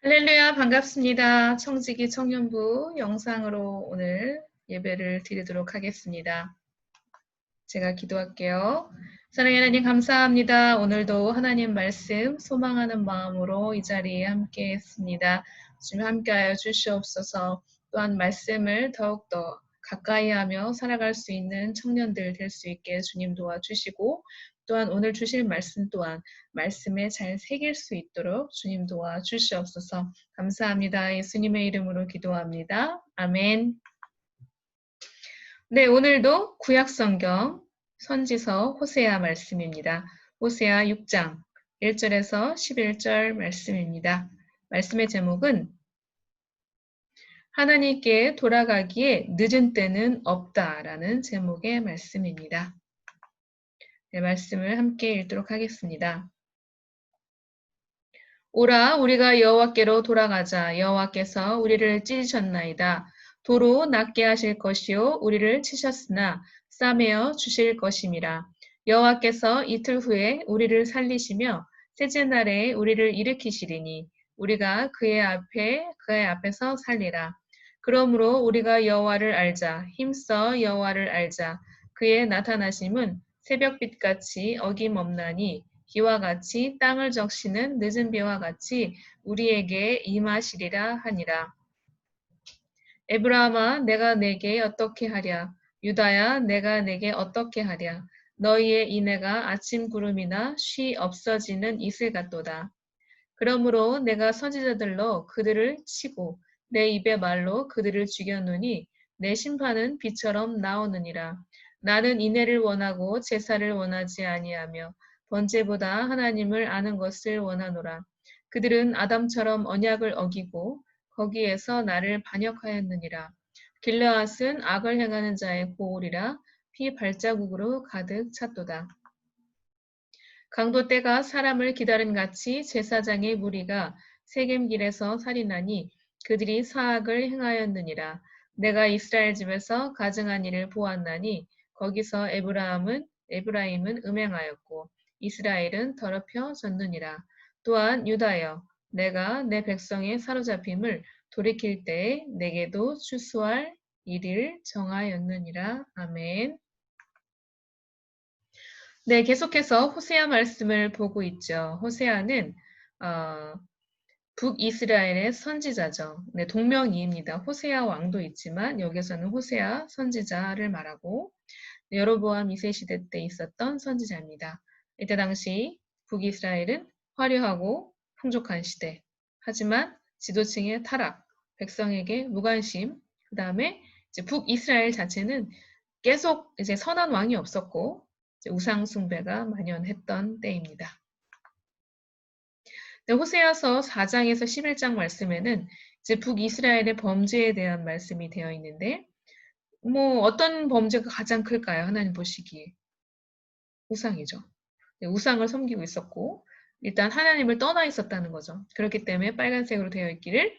할렐루야, 반갑습니다. 청지기 청년부 영상으로 오늘 예배를 드리도록 하겠습니다. 제가 기도할게요. 사랑의 하나님 감사합니다. 오늘도 하나님 말씀 소망하는 마음으로 이 자리에 함께 했습니다. 주님 함께하여 주시옵소서. 또한 말씀을 더욱더 가까이 하며 살아갈 수 있는 청년들 될 수 있게 주님 도와주시고, 또한 오늘 주실 말씀 또한 말씀에 잘 새길 수 있도록 주님 도와주시옵소서. 감사합니다. 예수님의 이름으로 기도합니다. 아멘. 네, 오늘도 구약성경 선지서 호세아 말씀입니다. 호세아 6장 1절에서 11절 말씀입니다. 말씀의 제목은 하나님께 돌아가기에 늦은 때는 없다라는 제목의 말씀입니다. 네, 말씀을 함께 읽도록 하겠습니다. 오라, 우리가 여호와께로 돌아가자. 여호와께서 우리를 찢으셨나이다. 도로 낫게 하실 것이요 우리를 치셨으나 싸매어 주실 것임이라. 여호와께서 이틀 후에 우리를 살리시며 셋째 날에 우리를 일으키시리니 우리가 그의 앞에서 살리라. 그러므로 우리가 여호와를 알자. 힘써 여호와를 알자. 그의 나타나심은 새벽빛같이 어김없나니 비와 같이 땅을 적시는 늦은 비와 같이 우리에게 임하시리라 하니라. 에브라함아, 내가 내게 어떻게 하랴? 유다야, 내가 내게 어떻게 하랴? 너희의 인애가 아침 구름이나 쉬 없어지는 이슬 같도다. 그러므로 내가 선지자들로 그들을 치고 내 입의 말로 그들을 죽였노니 내 심판은 비처럼 나오느니라. 나는 인애를 원하고 제사를 원하지 아니하며 번제보다 하나님을 아는 것을 원하노라. 그들은 아담처럼 언약을 어기고 거기에서 나를 반역하였느니라. 길르앗은 악을 행하는 자의 고울이라 피 발자국으로 가득 찼도다. 강도 때가 사람을 기다린 같이 제사장의 무리가 세겜길에서 살인하니 그들이 사악을 행하였느니라. 내가 이스라엘 집에서 가증한 일을 보았나니 거기서 에브라임은 음행하였고 이스라엘은 더럽혀졌느니라. 또한 유다여, 내가 내 백성의 사로잡힘을 돌이킬 때에 내게도 추수할 일을 정하였느니라. 아멘. 네, 계속해서 호세아 말씀을 보고 있죠. 호세아는 북이스라엘의 선지자죠. 네, 동명이입니다. 호세아 왕도 있지만 여기서는 호세아 선지자를 말하고 여로보암 2세 시대 때 있었던 선지자입니다. 이때 당시 북이스라엘은 화려하고 풍족한 시대. 하지만 지도층의 타락, 백성에게 무관심, 그 다음에 북이스라엘 자체는 계속 이제 선한 왕이 없었고 우상 숭배가 만연했던 때입니다. 네, 호세아서 4장에서 11장 말씀에는 이제 북이스라엘의 범죄에 대한 말씀이 되어 있는데 어떤 범죄가 가장 클까요? 하나님 보시기에 우상이죠. 네, 우상을 섬기고 있었고 일단 하나님을 떠나 있었다는 거죠. 그렇기 때문에 빨간색으로 되어 있기를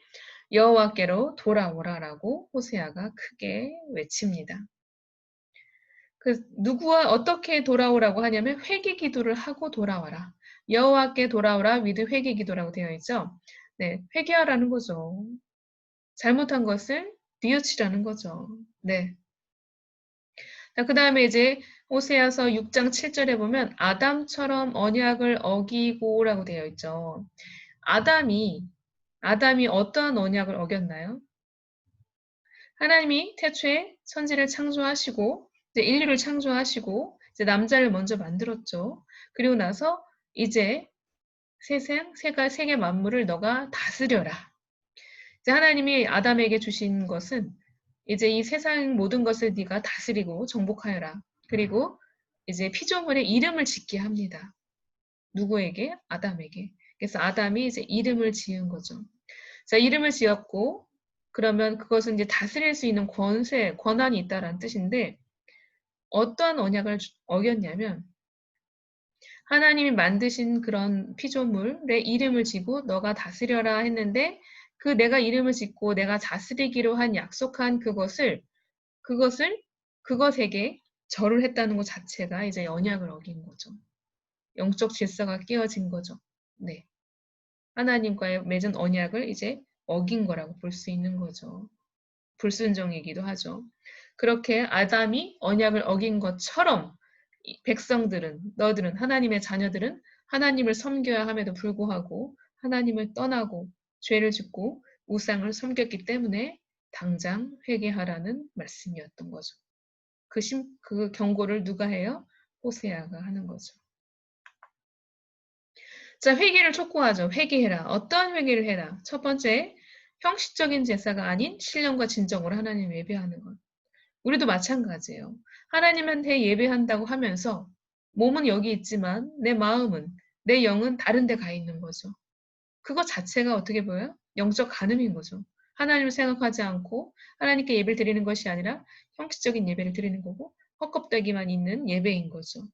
여호와께로 돌아오라라고 호세아가 크게 외칩니다. 누구와 어떻게 돌아오라고 하냐면 회개 기도를 하고 돌아와라. 여호와께 돌아오라 위드 회개 기도라고 되어 있죠. 네, 회개하라는 거죠. 잘못한 것을 뉘우치라는 거죠. 네. 그 다음에 이제 호세아서 6장 7절에 보면 아담처럼 언약을 어기고라고 되어 있죠. 아담이 어떠한 언약을 어겼나요? 하나님이 태초에 천지를 창조하시고 이제 인류를 창조하시고 이제 남자를 먼저 만들었죠. 그리고 나서 이제 세계 만물을 너가 다스려라. 이제 하나님이 아담에게 주신 것은 이제 이 세상 모든 것을 네가 다스리고 정복하여라. 그리고 이제 피조물의 이름을 짓게 합니다. 누구에게? 아담에게. 그래서 아담이 이제 이름을 지은 거죠. 자, 이름을 지었고 그러면 그것은 이제 다스릴 수 있는 권한이 있다라는 뜻인데 어떠한 언약을 어겼냐면 하나님이 만드신 그런 피조물의 이름을 지고 너가 다스려라 했는데 그 내가 이름을 짓고 내가 다스리기로 한 약속한 그것에게 절을 했다는 것 자체가 이제 언약을 어긴 거죠. 영적 질서가 깨어진 거죠. 네. 하나님과의 맺은 언약을 이제 어긴 거라고 볼 수 있는 거죠. 불순종이기도 하죠. 그렇게 아담이 언약을 어긴 것처럼 백성들은, 너들은, 하나님의 자녀들은 하나님을 섬겨야 함에도 불구하고 하나님을 떠나고 죄를 짓고 우상을 섬겼기 때문에 당장 회개하라는 말씀이었던 거죠. 그 경고를 누가 해요? 호세아가 하는 거죠. 자, 회개를 촉구하죠. 회개해라. 어떠한 회개를 해라. 첫 번째, 형식적인 제사가 아닌 신령과 진정으로 하나님 예배하는 것. 우리도 마찬가지예요. 하나님한테 예배한다고 하면서 몸은 여기 있지만 내 마음은, 내 영은 다른 데 가 있는 거죠. 그거 자체가 어떻게 보여요? 영적 간음인 거죠. 하나님을 생각하지 않고 하나님께 예배를 드리는 것이 아니라 형식적인 예배를 드리는 거고 헛껍데기만 있는 예배인 거죠.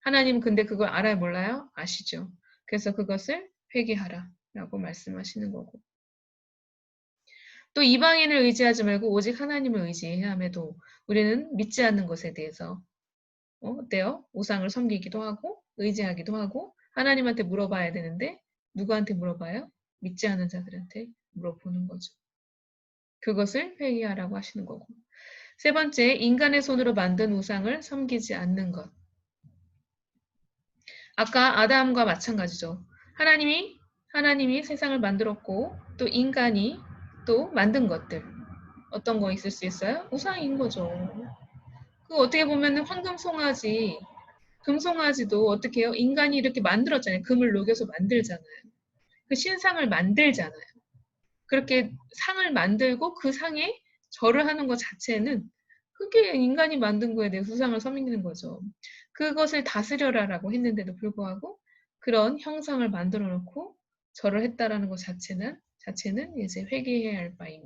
하나님 근데 그걸 알아요 몰라요? 아시죠. 그래서 그것을 회개하라 라고 말씀하시는 거고. 또 이방인을 의지하지 말고 오직 하나님을 의지해야 함에도 우리는 믿지 않는 것에 대해서 어때요? 우상을 섬기기도 하고 의지하기도 하고 하나님한테 물어봐야 되는데 누구한테 물어봐요? 믿지 않는 자들한테 물어보는 거죠. 그것을 회개하라고 하시는 거고. 세 번째, 인간의 손으로 만든 우상을 섬기지 않는 것. 아까 아담과 마찬가지죠. 하나님이 세상을 만들었고 또 인간이 또 만든 것들. 어떤 거 있을 수 있어요? 우상인 거죠. 그 어떻게 보면 황금송아지, 금송아지도 어떻게 해요? 인간이 이렇게 만들었잖아요. 금을 녹여서 만들잖아요. 그 신상을 만들잖아요. 그렇게 상을 만들고 그 상에 절을 하는 것 자체는 그게 인간이 만든 거에 대해 우상을 섬기는 거죠. 그것을 다스려라라고 했는데도 불구하고 그런 형상을 만들어 놓고 절을 했다라는 것 자체는 이제 회개해야 할 바인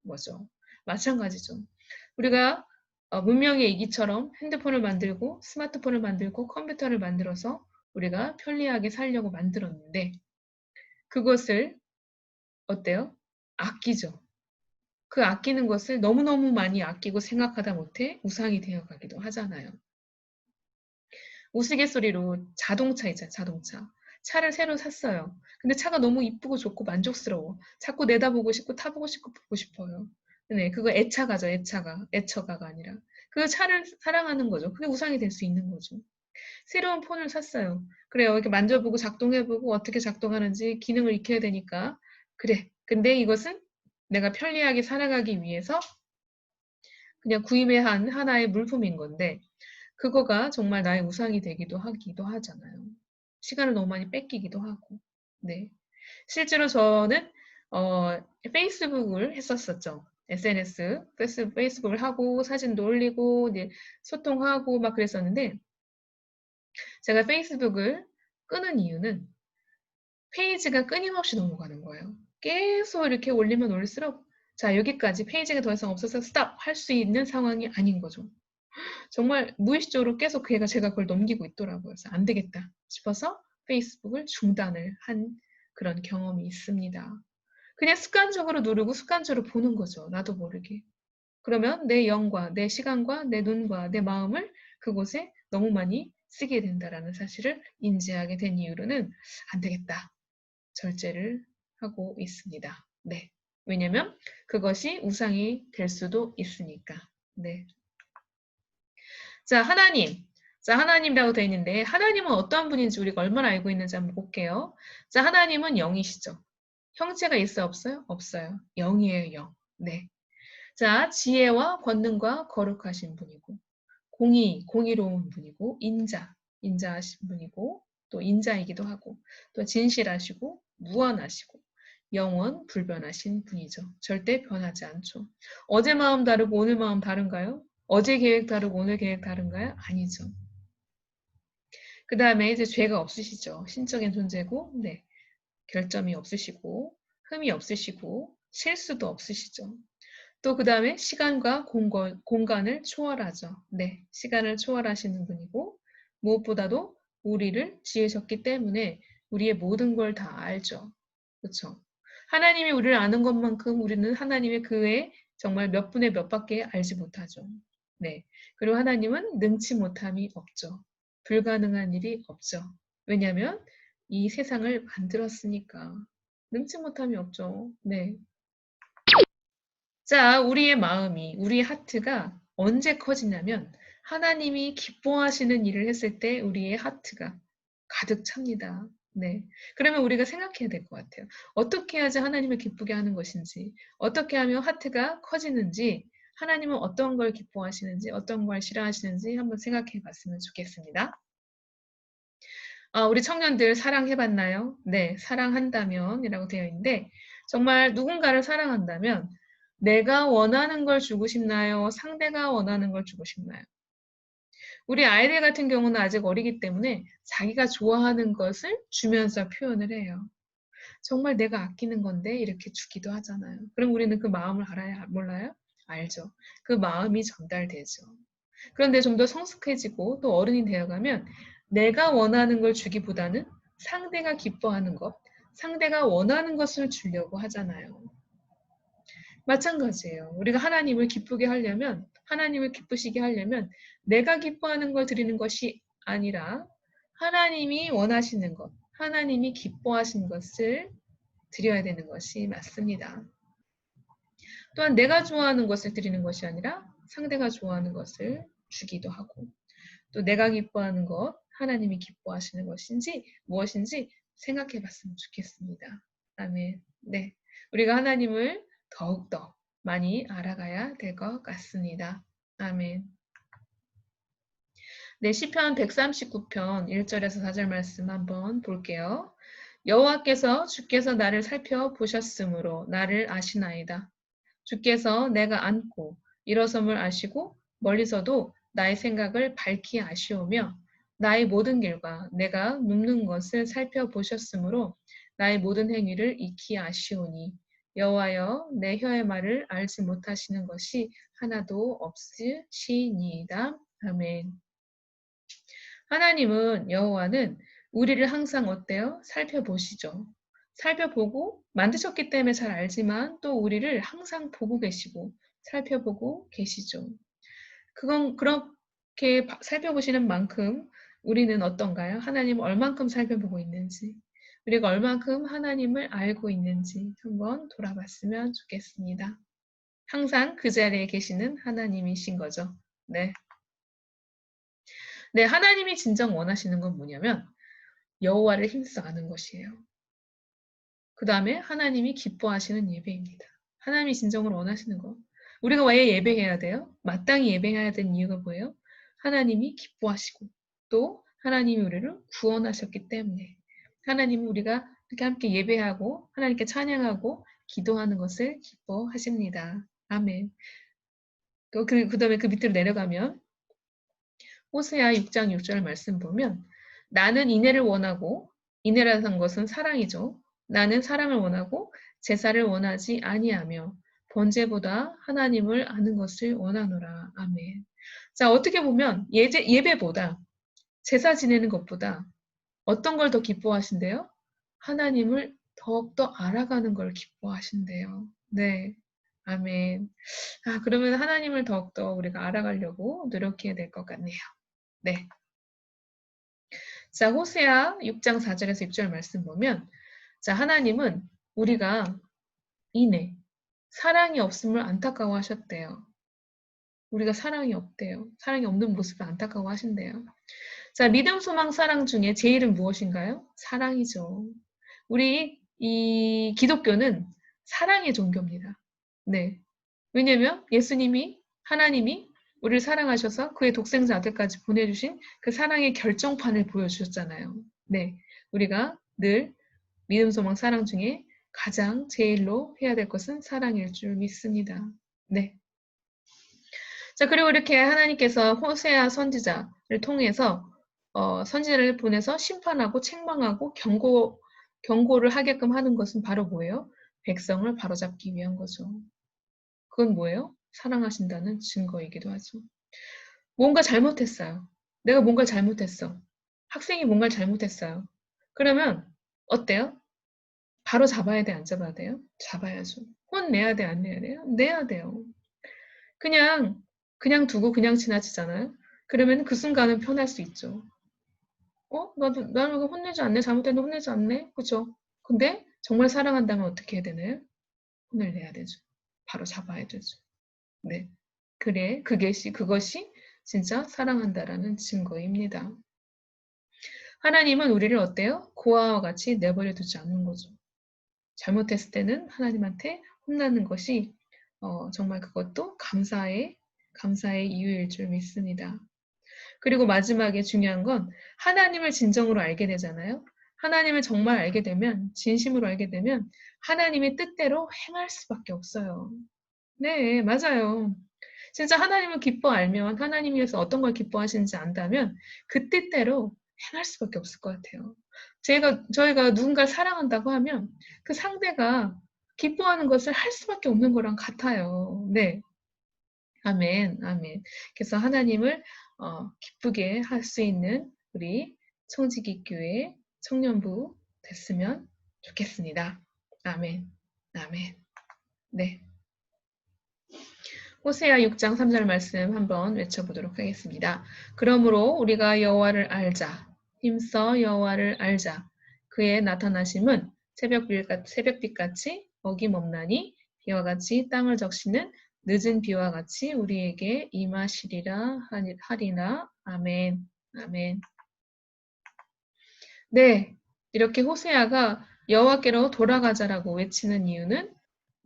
거죠. 마찬가지죠. 우리가 문명의 이기처럼 핸드폰을 만들고 스마트폰을 만들고 컴퓨터를 만들어서 우리가 편리하게 살려고 만들었는데 그것을 어때요? 아끼죠. 그 아끼는 것을 너무너무 많이 아끼고 생각하다 못해 우상이 되어가기도 하잖아요. 우스갯소리로 자동차 있잖아요. 자동차. 차를 새로 샀어요. 근데 차가 너무 이쁘고 좋고 만족스러워. 자꾸 내다보고 싶고 타보고 싶고 보고 싶어요. 네, 그거 애차가죠. 애처가가 아니라. 그 차를 사랑하는 거죠. 그게 우상이 될 수 있는 거죠. 새로운 폰을 샀어요. 그래요. 이렇게 만져보고 작동해보고 어떻게 작동하는지 기능을 익혀야 되니까. 그래. 근데 이것은 내가 편리하게 살아가기 위해서 그냥 구입한 하나의 물품인 건데 그거가 정말 나의 우상이 되기도 하잖아요. 시간을 너무 많이 뺏기기도 하고. 네. 실제로 저는 페이스북을 했었었죠. SNS, 페이스북을 하고 사진도 올리고 이제 소통하고 막 그랬었는데 제가 페이스북을 끄는 이유는 페이지가 끊임없이 넘어가는 거예요. 계속 이렇게 올리면 올릴수록 자 여기까지 페이지가 더 이상 없어서 스탑 할 수 있는 상황이 아닌 거죠. 정말 무의식적으로 계속 제가 그걸 넘기고 있더라고요. 그래서 안 되겠다 싶어서 페이스북을 중단을 한 그런 경험이 있습니다. 그냥 습관적으로 누르고 습관적으로 보는 거죠. 나도 모르게. 그러면 내 영과 내 시간과 내 눈과 내 마음을 그곳에 너무 많이 쓰게 된다라는 사실을 인지하게 된 이후로는 안 되겠다. 절제를 하고 있습니다. 네. 왜냐면 그것이 우상이 될 수도 있으니까. 네. 자, 하나님. 자, 하나님이라고 되어 있는데 하나님은 어떠한 분인지 우리가 얼마나 알고 있는지 한번 볼게요. 자, 하나님은 영이시죠. 형체가 있어요? 없어요? 없어요. 영이에요, 영. 네. 자, 지혜와 권능과 거룩하신 분이고 공의로운 분이고 인자하신 분이고 또 인자이기도 하고 또 진실하시고 무한하시고 영원 불변하신 분이죠. 절대 변하지 않죠. 어제 마음 다르고 오늘 마음 다른가요? 어제 계획 다르고 오늘 계획 다른가요? 아니죠. 그 다음에 이제 죄가 없으시죠. 신적인 존재고, 네. 결점이 없으시고, 흠이 없으시고, 실수도 없으시죠. 또 그 다음에 시간과 공간을 초월하죠. 네. 시간을 초월하시는 분이고, 무엇보다도 우리를 지으셨기 때문에 우리의 모든 걸 다 알죠. 그렇죠. 하나님이 우리를 아는 것만큼 우리는 하나님의 그의 정말 몇 분의 몇 밖에 알지 못하죠. 네. 그리고 하나님은 능치 못함이 없죠. 불가능한 일이 없죠. 왜냐하면 이 세상을 만들었으니까. 능치 못함이 없죠. 네. 자, 우리의 마음이, 우리의 하트가 언제 커지냐면 하나님이 기뻐하시는 일을 했을 때 우리의 하트가 가득 찹니다. 네. 그러면 우리가 생각해야 될 것 같아요. 어떻게 해야지 하나님을 기쁘게 하는 것인지, 어떻게 하면 하트가 커지는지, 하나님은 어떤 걸 기뻐하시는지, 어떤 걸 싫어하시는지 한번 생각해 봤으면 좋겠습니다. 우리 청년들 사랑해봤나요? 네, 사랑한다면 이라고 되어 있는데 정말 누군가를 사랑한다면 내가 원하는 걸 주고 싶나요? 상대가 원하는 걸 주고 싶나요? 우리 아이들 같은 경우는 아직 어리기 때문에 자기가 좋아하는 것을 주면서 표현을 해요. 정말 내가 아끼는 건데 이렇게 주기도 하잖아요. 그럼 우리는 그 마음을 알아야 몰라요? 알죠. 그 마음이 전달되죠. 그런데 좀 더 성숙해지고 또 어른이 되어가면 내가 원하는 걸 주기보다는 상대가 기뻐하는 것, 상대가 원하는 것을 주려고 하잖아요. 마찬가지예요. 우리가 하나님을 기쁘게 하려면, 하나님을 기쁘시게 하려면 내가 기뻐하는 걸 드리는 것이 아니라 하나님이 원하시는 것, 하나님이 기뻐하신 것을 드려야 되는 것이 맞습니다. 또한 내가 좋아하는 것을 드리는 것이 아니라 상대가 좋아하는 것을 주기도 하고 또 내가 기뻐하는 것, 하나님이 기뻐하시는 것인지 무엇인지 생각해 봤으면 좋겠습니다. 아멘. 네. 우리가 하나님을 더욱더 많이 알아가야 될 것 같습니다. 아멘. 네, 시편 139편 1절에서 4절 말씀 한번 볼게요. 여호와께서 주께서 나를 살펴보셨으므로 나를 아시나이다. 주께서 내가 앉고 일어섬을 아시고 멀리서도 나의 생각을 밝히 아시오며 나의 모든 길과 내가 눕는 것을 살펴보셨으므로 나의 모든 행위를 익히 아시오니 여호와여 내 혀의 말을 알지 못하시는 것이 하나도 없으시니이다. 아멘. 하나님은 여호와는 우리를 항상 어때요? 살펴보시죠. 살펴보고 만드셨기 때문에 잘 알지만 또 우리를 항상 보고 계시고 살펴보고 계시죠. 그건 그렇게 살펴보시는 만큼 우리는 어떤가요? 하나님을 얼만큼 살펴보고 있는지, 우리가 얼만큼 하나님을 알고 있는지 한번 돌아봤으면 좋겠습니다. 항상 그 자리에 계시는 하나님이신 거죠. 네. 네, 하나님이 진정 원하시는 건 뭐냐면 여호와를 힘써 아는 것이에요. 그 다음에 하나님이 기뻐하시는 예배입니다. 하나님이 진정으로 원하시는 거. 우리가 왜 예배해야 돼요? 마땅히 예배해야 되는 이유가 뭐예요? 하나님이 기뻐하시고 또 하나님이 우리를 구원하셨기 때문에 하나님은 우리가 이렇게 함께 예배하고 하나님께 찬양하고 기도하는 것을 기뻐하십니다. 아멘. 그 다음에 그 밑으로 내려가면 호세아 6장 6절 말씀 보면 나는 인애를 원하고 인애라는 것은 사랑이죠. 나는 사랑을 원하고 제사를 원하지 아니하며 번제보다 하나님을 아는 것을 원하노라. 아멘. 자, 어떻게 보면 예배보다 제사 지내는 것보다 어떤 걸 더 기뻐하신대요? 하나님을 더욱더 알아가는 걸 기뻐하신대요. 네. 아멘. 그러면 하나님을 더욱더 우리가 알아가려고 노력해야 될 것 같네요. 네. 자, 호세아 6장 4절에서 6절 말씀 보면 자, 하나님은 우리가 인애, 사랑이 없음을 안타까워하셨대요. 우리가 사랑이 없대요. 사랑이 없는 모습을 안타까워하신대요. 자, 믿음, 소망, 사랑 중에 제일은 무엇인가요? 사랑이죠. 우리 이 기독교는 사랑의 종교입니다. 네. 왜냐면 예수님이 하나님이 우리를 사랑하셔서 그의 독생자 아들까지 보내주신 그 사랑의 결정판을 보여주셨잖아요. 네. 우리가 늘 믿음, 소망, 사랑 중에 가장 제일로 해야 될 것은 사랑일 줄 믿습니다. 네. 자, 그리고 이렇게 하나님께서 호세아 선지자를 통해서 선지자를 보내서 심판하고 책망하고 경고를 하게끔 하는 것은 바로 뭐예요? 백성을 바로잡기 위한 거죠. 그건 뭐예요? 사랑하신다는 증거이기도 하죠. 뭔가 잘못했어요. 내가 뭔가 잘못했어. 학생이 뭔가를 잘못했어요. 그러면 어때요? 바로 잡아야 돼, 안 잡아야 돼요? 잡아야죠. 혼내야 돼, 안 내야 돼요? 내야 돼요. 그냥 두고 그냥 지나치잖아요. 그러면 그 순간은 편할 수 있죠. 나는 왜 혼내지 않네? 잘못했는데 혼내지 않네? 그죠? 근데 정말 사랑한다면 어떻게 해야 되나요? 혼을 내야 되죠. 바로 잡아야 되죠. 네. 그래, 그것이 진짜 사랑한다라는 증거입니다. 하나님은 우리를 어때요? 고아와 같이 내버려 두지 않는 거죠. 잘못했을 때는 하나님한테 혼나는 것이 정말 그것도 감사의 이유일 줄 믿습니다. 그리고 마지막에 중요한 건 하나님을 진정으로 알게 되잖아요. 하나님을 정말 알게 되면, 진심으로 알게 되면 하나님의 뜻대로 행할 수밖에 없어요. 네, 맞아요. 진짜 하나님을 기뻐 알면, 하나님이 위해서 어떤 걸 기뻐하시는지 안다면 그 뜻대로 행할 수밖에 없을 것 같아요. 저희가 누군가를 사랑한다고 하면 그 상대가 기뻐하는 것을 할 수밖에 없는 거랑 같아요. 네. 아멘, 아멘. 그래서 하나님을 기쁘게 할 수 있는 우리 청지기 교회 청년부 됐으면 좋겠습니다. 아멘, 아멘. 네. 호세아 6장 3절 말씀 한번 외쳐보도록 하겠습니다. 그러므로 우리가 여호와를 알자. 힘써 여호와를 알자. 그의 나타나심은 새벽빛같이 어김없나니 비와 같이 땅을 적시는 늦은 비와 같이 우리에게 임하시리라 하리나. 아멘. 아멘. 네. 이렇게 호세아가 여호와께로 돌아가자라고 외치는 이유는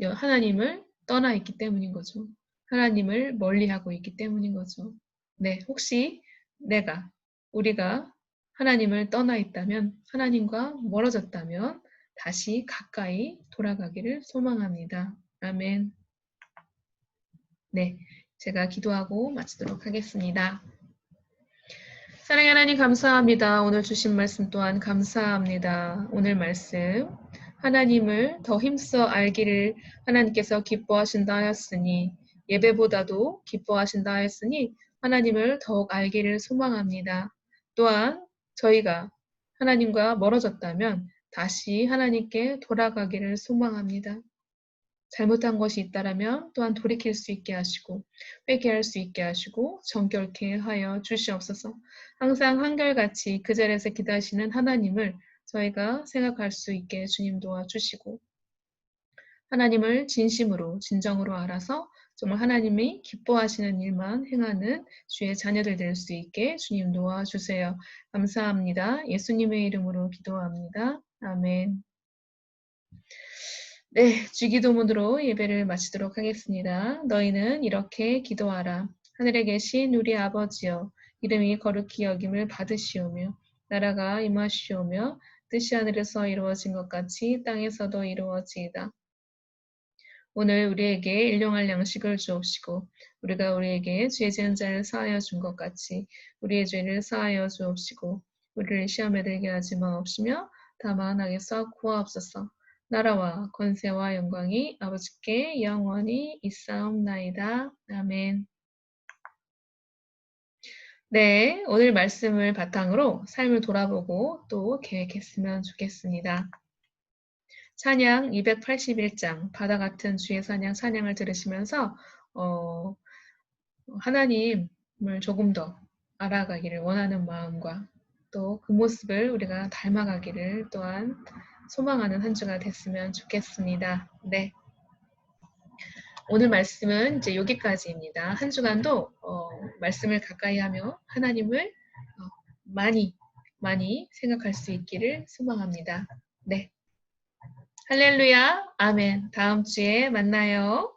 하나님을 떠나 있기 때문인 거죠. 하나님을 멀리하고 있기 때문인 거죠. 네, 혹시 우리가 하나님을 떠나 있다면, 하나님과 멀어졌다면 다시 가까이 돌아가기를 소망합니다. 아멘. 네, 제가 기도하고 마치도록 하겠습니다. 사랑의 하나님 감사합니다. 오늘 주신 말씀 또한 감사합니다. 오늘 말씀 하나님을 더 힘써 알기를 하나님께서 기뻐하신다 하였으니 예배보다도 기뻐하신다 하였으니 하나님을 더욱 알기를 소망합니다. 또한 저희가 하나님과 멀어졌다면 다시 하나님께 돌아가기를 소망합니다. 잘못한 것이 있다라면 또한 돌이킬 수 있게 하시고 회개할 수 있게 하시고 정결케 하여 주시옵소서. 항상 한결같이 그 자리에서 기다리시는 하나님을 저희가 생각할 수 있게 주님 도와주시고 하나님을 진심으로 진정으로 알아서 정말 하나님이 기뻐하시는 일만 행하는 주의 자녀들 될 수 있게 주님 도와주세요. 감사합니다. 예수님의 이름으로 기도합니다. 아멘. 네, 주기도문으로 예배를 마치도록 하겠습니다. 너희는 이렇게 기도하라. 하늘에 계신 우리 아버지여, 이름이 거룩히 여김을 받으시오며, 나라가 임하시오며, 뜻이 하늘에서 이루어진 것 같이 땅에서도 이루어지이다. 오늘 우리에게 일용할 양식을 주옵시고, 우리가 우리에게 죄 지은 자를 사하여 준 것 같이 우리의 죄를 사하여 주옵시고, 우리를 시험에 들게 하지 마옵시며, 다만 악에서 구하옵소서. 나라와 권세와 영광이 아버지께 영원히 있사옵나이다. 아멘. 네, 오늘 말씀을 바탕으로 삶을 돌아보고 또 계획했으면 좋겠습니다. 찬양 281장 바다 같은 주의 찬양을 들으시면서 하나님을 조금 더 알아가기를 원하는 마음과 또 그 모습을 우리가 닮아가기를 또한 소망하는 한 주가 됐으면 좋겠습니다. 네. 오늘 말씀은 이제 여기까지입니다. 한 주간도 말씀을 가까이 하며 하나님을 많이 생각할 수 있기를 소망합니다. 네. 할렐루야. 아멘. 다음 주에 만나요.